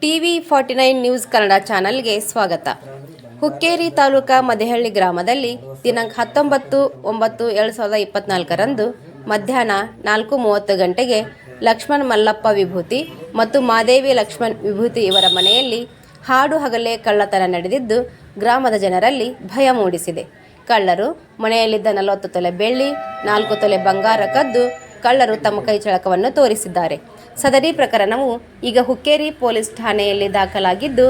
TV49 news Kannada ಚಾನೆಲ್ಗೆ ಸ್ವಾಗತ. ಹುಕ್ಕೇರಿ ತಾಲೂಕಾ ಮದೆಹಳ್ಳಿ ಗ್ರಾಮದಲ್ಲಿ ದಿನಾಂಕ 19/9/2024 ರಂದು ಮಧ್ಯಾಹ್ನ 4:30 ಗಂಟೆಗೆ ಲಕ್ಷ್ಮಣ್ ಮಲ್ಲಪ್ಪ ವಿಭೂತಿ ಮತ್ತು ಮಾದೇವಿ ಲಕ್ಷ್ಮಣ್ ವಿಭೂತಿ ಇವರ ಮನೆಯಲ್ಲಿ ಹಾಡು ಹಗಲೇ ಕಳ್ಳತನ ನಡೆದಿದ್ದು ಗ್ರಾಮದ ಜನರಲ್ಲಿ ಭಯ ಮೂಡಿಸಿದೆ. ಕಳ್ಳರು ಮನೆಯಲ್ಲಿದ್ದ 40 ತೊಲೆ ಬೆಳ್ಳಿ, 4 ತೊಲೆ ಬಂಗಾರ ಕದ್ದು ಕಳ್ಳರು ತಮ್ಮ ಕೈ ಚಳಕವನ್ನು ತೋರಿಸಿದ್ದಾರೆ. ಸದರಿ ಪ್ರಕರಣವು ಈಗ ಹುಕ್ಕೇರಿ ಪೊಲೀಸ್ ಠಾಣೆಯಲ್ಲಿ ದಾಖಲಾಗಿದ್ದು,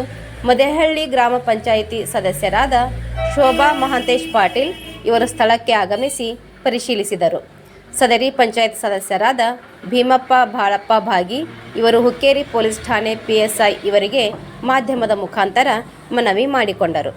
ಮದೆಹಳ್ಳಿ ಗ್ರಾಮ ಪಂಚಾಯಿತಿ ಸದಸ್ಯರಾದ ಶೋಭಾ ಮಹಾಂತೇಶ್ ಪಾಟೀಲ್ ಇವರು ಸ್ಥಳಕ್ಕೆ ಆಗಮಿಸಿ ಪರಿಶೀಲಿಸಿದರು. ಸದರಿ ಪಂಚಾಯತ್ ಸದಸ್ಯರಾದ ಭೀಮಪ್ಪ ಬಾಳಪ್ಪ ಭಾಗಿ ಇವರು ಹುಕ್ಕೇರಿ ಪೊಲೀಸ್ ಠಾಣೆ PSI ಇವರಿಗೆ ಮಾಧ್ಯಮದ ಮುಖಾಂತರ ಮನವಿ ಮಾಡಿಕೊಂಡರು.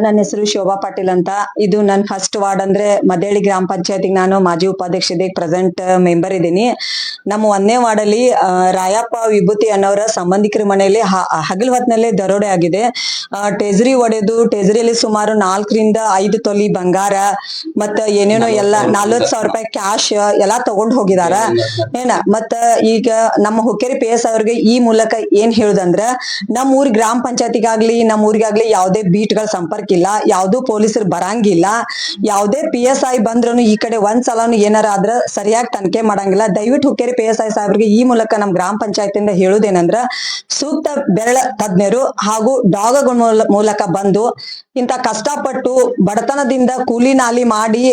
ನನ್ನ ಹೆಸರು ಶೋಭಾ ಪಾಟೀಲ್ ಅಂತ. ಇದು ನನ್ನ ಫಸ್ಟ್ ವಾರ್ಡ್ ಅಂದ್ರೆ ಮದೆಹಳ್ಳಿ ಗ್ರಾಮ ಪಂಚಾಯತಿಗೆ ನಾನು ಮಾಜಿ ಉಪಾಧ್ಯಕ್ಷತೆ ಪ್ರೆಸೆಂಟ್ ಮೆಂಬರ್ ಇದ್ದೀನಿ. ನಮ್ಮ 1ನೇ ವಾರ್ಡಲ್ಲಿ ರಾಯಪ್ಪ ವಿಭೂತಿ ಅನ್ನೋರ ಸಂಬಂಧಿಕರ ಮನೆಯಲ್ಲಿ ಹಗಲು ಹೊತ್ತಿನಲ್ಲೇ ದರೋಡೆ ಆಗಿದೆ. ಟೆಜರಿ ಒಡೆದು ಟೆಜರಿಯಲ್ಲಿ ಸುಮಾರು 4 ರಿಂದ 5 ತೊಲಿ ಬಂಗಾರ ಮತ್ತ ಏನೇನೋ ಎಲ್ಲ 40,000 ರೂಪಾಯಿ ಕ್ಯಾಶ್ ಎಲ್ಲಾ ತಗೊಂಡ್ ಹೋಗಿದಾರ ಮತ್ತ ಈಗ ನಮ್ಮ ಹುಕ್ಕೇರಿ PSI ಅವ್ರಿಗೆ ಈ ಮೂಲಕ ಏನ್ ಹೇಳುದಂದ್ರ, ನಮ್ಮ ಊರ್ ಗ್ರಾಮ ಪಂಚಾಯತಿಗಾಗ್ಲಿ ನಮ್ಮ ಊರಿಗಾಗ್ಲಿ ಯಾವುದೇ ಬೀಟ್ಗಳ ಸಂಪರ್ಕ ಇಲ್ಲ, ಯಾವ್ದು ಪೊಲೀಸರು ಬರಂಗಿಲ್ಲ. ಯಾವುದೇ PSI ಬಂದ್ರೂ ಈ ಕಡೆ ಒಂದ್ಸಲನು ಏನಾರ ಆದ್ರ ಸರಿಯಾಗಿ ತನಿಖೆ ಮಾಡಂಗಿಲ್ಲ. ದಯವಿಟ್ಟು ಹುಕ್ಕೇರಿ PSI ಸಾಹೇಬ್ರಿಗೆ ಈ ಮೂಲಕ ನಮ್ ಗ್ರಾಮ ಪಂಚಾಯತಿಯಿಂದ ಹೇಳುದೇನಂದ್ರ, ಸೂಕ್ತ ಬೆರಳ ತಜ್ಞರು ಹಾಗೂ ಡಾಗ್ಗಳ ಮೂಲಕ ಬಂದು ಇಂತ ಕಷ್ಟಪಟ್ಟು ಬಡತನದಿಂದ ಕೂಲಿ ನಾಲಿ ಮಾಡಿ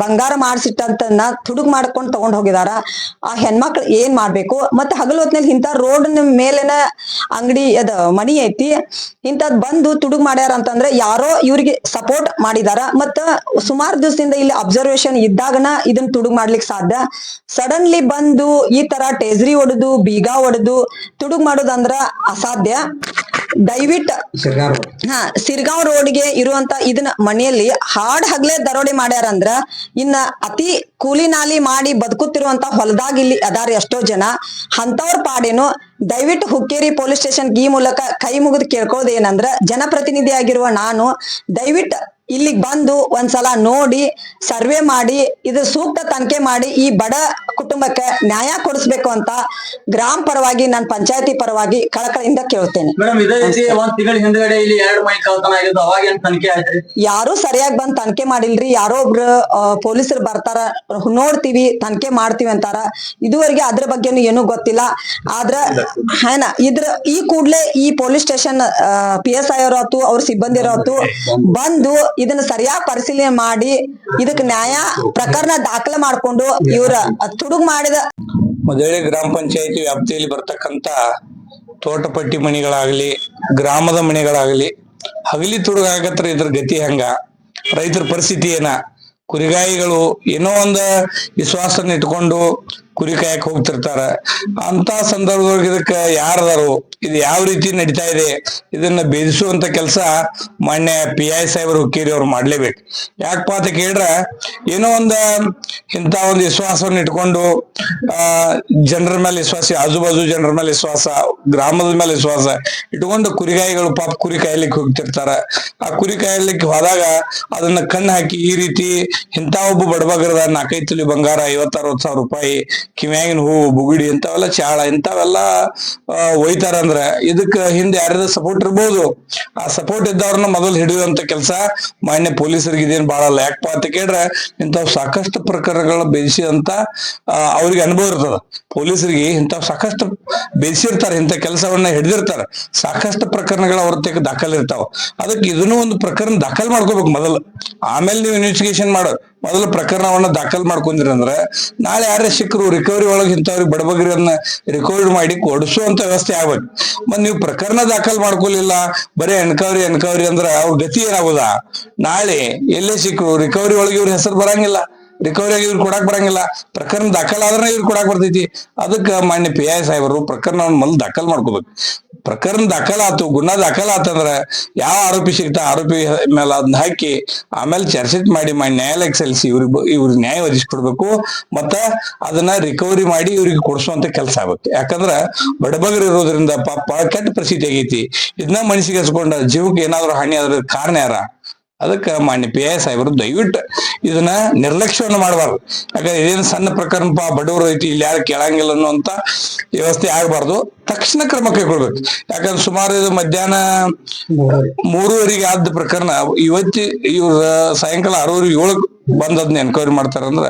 ಬಂಗಾರ ಮಾಡಿಸಿಟ್ಟಂತನ್ನ ತುಡುಗ್ ಮಾಡ್ಕೊಂಡು ತಗೊಂಡ್ ಹೋಗಿದಾರ. ಆ ಹೆಣ್ಮಕ್ಳು ಏನ್ ಮಾಡ್ಬೇಕು? ಮತ್ತೆ ಹಗಲು ಹೊತ್ತಿನಲ್ಲಿ ಇಂತ ರೋಡ್ ಮೇಲೆನ ಅಂಗಡಿ ಅದ ಮನಿ ಐತಿ, ಇಂತದ್ ಬಂದು ತುಡುಗ್ ಮಾಡ್ಯಾರ ಅಂತಂದ್ರೆ ಯಾರೋ ಇವ್ರಿಗೆ ಸಪೋರ್ಟ್ ಮಾಡಿದಾರ. ಮತ್ತ ಸುಮಾರು ದಿವಸದಿಂದ ಇಲ್ಲಿ ಅಬ್ಸರ್ವೇಷನ್ ಇದ್ದಾಗನ ಇದನ್ನ ತುಡುಗ್ ಮಾಡ್ಲಿಕ್ಕೆ ಸಾಧ್ಯ. ಸಡನ್ಲಿ ಬಂದು ಈ ತರ ಟೇಜರಿ ಹೊಡೆದು ಬೀಗ ಹೊಡೆದು ತುಡುಗ್ ಮಾಡೋದಂದ್ರ ಅಸಾಧ್ಯ. ದಯವಿಟ್ಟು ಸಿರ್ಗಾಂವ್ ರೋಡ್ಗೆ ಇರುವಂತ ಇದನ್ನ ಮನೆಯಲ್ಲಿ ಹಾಡ್ ಹಗ್ಲೆ ದರೋಡೆ ಮಾಡ್ಯಾರಂದ್ರ ಇನ್ನ ಅತಿ ಕೂಲಿ ನಾಲಿ ಮಾಡಿ ಬದುಕುತ್ತಿರುವಂತ ಹೊಲದಾಗ ಇಲ್ಲಿ ಅದಾರ ಎಷ್ಟೋ ಜನ. ಅಂತವ್ರ ಪಾಡೇನು ದಯವಿಟ್ಟು ಹುಕ್ಕೇರಿ ಪೊಲೀಸ್ ಸ್ಟೇಷನ್ ಈ ಮೂಲಕ ಕೈ ಮುಗಿದು ಕೇಳ್ಕೊಳ್ಳೋದೇನಂದ್ರ, ಜನಪ್ರತಿನಿಧಿ ಆಗಿರುವ ನಾನು ದಯವಿಟ್ಟು ಇಲ್ಲಿಗ್ ಬಂದು ಒಂದ್ಸಲ ನೋಡಿ ಸರ್ವೆ ಮಾಡಿ ಇದು ಸೂಕ್ತ ತನಿಖೆ ಮಾಡಿ ಈ ಬಡ ಕುಟುಂಬಕ್ಕೆ ನ್ಯಾಯ ಕೊಡಿಸ್ಬೇಕು ಅಂತ ಗ್ರಾಮ ಪರವಾಗಿ ನಾನು ಪಂಚಾಯತಿ ಪರವಾಗಿ ಕಳಕಳಿಯಿಂದ ಕೇಳ್ತೇನೆ. ಯಾರು ಸರಿಯಾಗಿ ಬಂದ್ ತನಿಖೆ ಮಾಡಿಲ್ರಿ. ಯಾರೋ ಒಬ್ರು ಪೊಲೀಸರು ಬರ್ತಾರ, ನೋಡ್ತೀವಿ ತನಿಖೆ ಮಾಡ್ತೀವಿ ಅಂತಾರ. ಇದುವರೆಗೆ ಅದ್ರ ಬಗ್ಗೆನು ಏನೂ ಗೊತ್ತಿಲ್ಲ. ಆದ್ರ ಇದ್ರ ಈ ಕೂಡ್ಲೆ ಈ ಪೊಲೀಸ್ ಸ್ಟೇಷನ್ PSI ಅವರಾತು ಅವ್ರ ಸಿಬ್ಬಂದಿ ಅವರಾತು ಬಂದು ಇದನ್ನ ಸರಿಯಾಗಿ ಪರಿಶೀಲನೆ ಮಾಡಿ ಇದಕ್ಕೆ ನ್ಯಾಯ ಪ್ರಕರಣ ದಾಖಲೆ ಮಾಡ್ಕೊಂಡು ಇವ್ರ ತುಡುಗ್ ಮಾಡಿದ ಮದೆಹಳ್ಳಿ ಗ್ರಾಮ ಪಂಚಾಯತಿ ವ್ಯಾಪ್ತಿಯಲ್ಲಿ ಬರ್ತಕ್ಕಂತ ತೋಟಪಟ್ಟಿ ಮಣಿಗಳಾಗ್ಲಿ ಗ್ರಾಮದ ಮಣಿಗಳಾಗ್ಲಿ ಹಗಲಿ ತುಡುಗಾಗತ್ರ ಇದ್ರ ಗತಿ ಹೆಂಗ? ರೈತರ ಪರಿಸ್ಥಿತಿ ಏನ? ಕುರಿಗಾಯಿಗಳು ಏನೋ ಒಂದು ವಿಶ್ವಾಸನ ಇಟ್ಕೊಂಡು ಕುರಿ ಕಾಯಕ್ ಹೋಗ್ತಿರ್ತಾರ. ಅಂತ ಸಂದರ್ಭದೊಳಗೆ ಇದಕ್ಕ ಯಾರದಾರು ಇದು ಯಾವ ರೀತಿ ನಡೀತಾ ಇದೆ ಇದನ್ನ ಭೇದಿಸುವಂತ ಕೆಲಸ ಮಾನ್ಯ PI ಸಾಹೇಬರು ಹುಕ್ಕೇರಿ ಅವ್ರು ಮಾಡ್ಲೇಬೇಕು. ಯಾಕಪ್ಪ ಅಂತ ಕೇಳ್ರ, ಏನೋ ಇಂತ ಒಂದು ವಿಶ್ವಾಸವನ್ನ ಇಟ್ಕೊಂಡು ಜನರ ಮೇಲೆ ವಿಶ್ವಾಸ, ಆಜುಬಾಜು ಜನರ ಮೇಲೆ ವಿಶ್ವಾಸ, ಗ್ರಾಮದ ಮೇಲೆ ವಿಶ್ವಾಸ ಇಟ್ಕೊಂಡು ಕುರಿಗಾಯಿಗಳು ಪಾಪ ಕುರಿ ಕಾಯಲಿಕ್ಕೆ ಹೋಗ್ತಿರ್ತಾರ. ಆ ಕುರಿ ಕಾಯಲಿಕ್ಕೆ ಹೋದಾಗ ಅದನ್ನ ಕಣ್ಣು ಹಾಕಿ ಈ ರೀತಿ ಇಂತ ಒಬ್ಬ ಬಡಬಗರದ 4-5 ತೊಲಿ ಬಂಗಾರ 50,000-60,000 ರೂಪಾಯಿ, ಕಿವ್ಯಾಗಿನ ಹೂವು, ಬುಗುಡಿ ಇಂಥವೆಲ್ಲ ಚಾಳ ಇಂಥವೆಲ್ಲ ಒಯ್ತಾರಂದ್ರ ಇದಕ್ಕ ಹಿಂದೆ ಯಾರ್ಯಾರ ಸಪೋರ್ಟ್ ಇರ್ಬೋದು. ಆ ಸಪೋರ್ಟ್ ಇದ್ದವ್ರನ್ನ ಮೊದಲು ಹಿಡಿಯುವಂತ ಕೆಲಸ ಮಾನ್ಯ ಪೊಲೀಸರಿಗೆ ಇದೇನ್ ಬಾಳಲ್ಲ. ಯಾಕಪ್ಪ ಅಂತ ಕೇಳ್ರೆ ಇಂಥವ್ ಸಾಕಷ್ಟು ಪ್ರಕರಣಗಳ ಬೇಯಿಸಿದಂತ ಅವ್ರಿಗೆ ಅನುಭವ ಇರ್ತದ. ಪೊಲೀಸರಿಗೆ ಇಂಥವ್ ಸಾಕಷ್ಟು ಬೇಯಿಸಿರ್ತಾರೆ, ಇಂಥ ಕೆಲಸವನ್ನ ಹಿಡಿದಿರ್ತಾರೆ. ಸಾಕಷ್ಟು ಪ್ರಕರಣಗಳ ಅವ್ರ ದಾಖಲೆ ಇರ್ತಾವ. ಅದಕ್ಕೆ ಇದನ್ನು ಒಂದು ಪ್ರಕರಣ ದಾಖಲೆ ಮಾಡ್ಕೋಬೇಕು ಮೊದಲು, ಆಮೇಲೆ ನೀವು ಇನ್ವೆಸ್ಟಿಗೇಷನ್ ಮಾಡೋದು. ಮೊದಲು ಪ್ರಕರಣವನ್ನ ದಾಖಲ್ ಮಾಡ್ಕೊಂಡಿರಿ ಅಂದ್ರೆ ನಾಳೆ ಯಾರೇ ಸಿಕ್ಕರು ರಿಕವರಿ ಒಳಗೆ ಇಂಥವ್ರಿಗೆ ಬಡಬಗರನ್ನ ರಿಕವರಿ ಮಾಡಿ ಕೊಡಿಸುವಂತ ವ್ಯವಸ್ಥೆ ಆಗ್ಬೇಕು. ಮತ್ ನೀವು ಪ್ರಕರಣ ದಾಖಲ್ ಮಾಡ್ಕೊಲಿಲ್ಲ, ಬರೀ ಎನ್ಕವರಿ ಅಂದ್ರ ಅವ್ರ ಗತಿ ಏನಾಗುದ? ನಾಳೆ ಎಲ್ಲೇ ಸಿಕ್ಕರು ರಿಕವರಿ ಒಳಗೆ ಇವ್ರ ಹೆಸರು ಬರಂಗಿಲ್ಲ, ರಿಕವರಿ ಆಗಿ ಇವ್ರು ಕೊಡಾಕ್ ಬರಂಗಿಲ್ಲ. ಪ್ರಕರಣ ದಾಖಲ್ ಆದ್ರೆ ಇವ್ರು ಕೊಡಾಕ್ ಬರ್ತೈತಿ. ಅದಕ್ಕೆ ಮಾನ್ಯ PI ಸಾಹೇಬರು ಪ್ರಕರಣವನ್ನು ಮೊದಲು ದಾಖಲ್ ಮಾಡ್ಕೋಬೇಕು. ಪ್ರಕರಣ ದಾಖಲಾತು, ಗುಣ ದಾಖಲಾತಂದ್ರ ಯಾವ ಆರೋಪಿ ಸಿಗ್ತಾ ಆರೋಪಿ ಮೇಲೆ ಅದನ್ನ ಹಾಕಿ ಆಮೇಲೆ ಚರ್ಚೆ ಮಾಡಿ ನ್ಯಾಯಾಲಯಕ್ಕೆ ಸಲ್ಲಿಸಿ ಇವ್ರಿಗೆ ನ್ಯಾಯ ಒದಗಿಸ್ಕೊಡ್ಬೇಕು. ಮತ್ತ ಅದನ್ನ ರಿಕವರಿ ಮಾಡಿ ಇವ್ರಿಗೆ ಕೊಡಿಸುವಂತ ಕೆಲಸ ಆಗ್ಬೇಕು. ಯಾಕಂದ್ರ ಬಡಬಗರು ಇರೋದ್ರಿಂದ ಪಾಪ ಕೆಟ್ಟ ಪರಿಸ್ಥಿತಿ ಆಗೈತಿ. ಇದನ್ನ ಮನಸ್ಸಿಗೆ ಹಚ್ಕೊಂಡ ಜೀವಕ್ಕೆ ಏನಾದ್ರು ಹಾನಿ ಆದ್ರ ಕಾರಣ ಯಾರ? ಅದಕ್ಕೆ ಮಾನ್ಯ PI ಸಾಹೇಬರು ದಯವಿಟ್ಟು ಇದನ್ನ ನಿರ್ಲಕ್ಷ್ಯವನ್ನು ಮಾಡಬಾರ್ದು. ಯಾಕಂದ್ರೆ ಇದೇನು ಸಣ್ಣ ಪ್ರಕರಣ, ಬಡವರು ಐತಿ, ಇಲ್ಲಿ ಯಾರು ಕೇಳಂಗಿಲ್ಲ ಅನ್ನುವಂತ ವ್ಯವಸ್ಥೆ ಆಗಬಾರ್ದು. ತಕ್ಷಣ ಕ್ರಮ ಕೈಗೊಳ್ಬೇಕು. ಯಾಕಂದ್ರೆ ಸುಮಾರು ಇದು ಮಧ್ಯಾಹ್ನ 3:30 ಆದ ಪ್ರಕರಣ ಇವ್ರ ಸಾಯಂಕಾಲ 6:07 ಬಂದದ್ನ ಎನ್ಕ್ವೈರಿ ಮಾಡ್ತಾರಂದ್ರ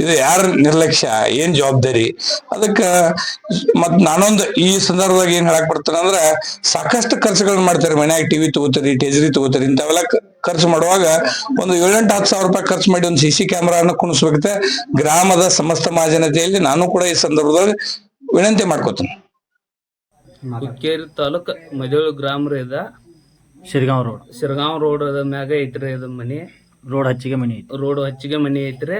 ಇದು ಯಾರ ನಿರ್ಲಕ್ಷ್ಯ, ಏನ್ ಜವಾಬ್ದಾರಿ? ಅದಕ್ಕ ಮತ್ ನಾನೊಂದು ಈ ಸಂದರ್ಭದಾಗ ಏನ್ ಹೇಳಕ್ ಬರ್ತಾನೆ ಅಂದ್ರ, ಸಾಕಷ್ಟು ಖರ್ಚುಗಳನ್ನ ಮಾಡ್ತಾರೆ. ಮನ್ಯಾಗ TV ತಗೋತಾರಿ, ಟೇಜರಿ ತಗೋತಾರಿ. ಇಂಥವೆಲ್ಲ ಖರ್ಚು ಮಾಡುವಾಗ ಒಂದು 7-10 ಸಾವಿರ ರೂಪಾಯಿ ಖರ್ಚು ಮಾಡಿ ಒಂದು CC ಕ್ಯಾಮೆರಾನ ಕುಣಿಸ್ಬೇಕಂತ ಗ್ರಾಮದ ಸಮಸ್ತ ಮಹಾಜನತೆಯಲ್ಲಿ ನಾನು ಕೂಡ ಈ ಸಂದರ್ಭದಲ್ಲಿ ವಿನಂತಿ ಮಾಡ್ಕೋತೀನಿ. ಹುಕ್ಕೇರಿ ತಾಲೂಕ್ ಮದೇಳಿ ಗ್ರಾಮ ರೀ ಇದ. ಶಿರಗಾಂವ್ ರೋಡ್ ಮ್ಯಾಗ ಐತ್ರಿ ಇದು ಮನಿ. ರೋಡ್ ಹಚ್ಚಿಗೆ ಮನಿ ಐತ್ರಿ.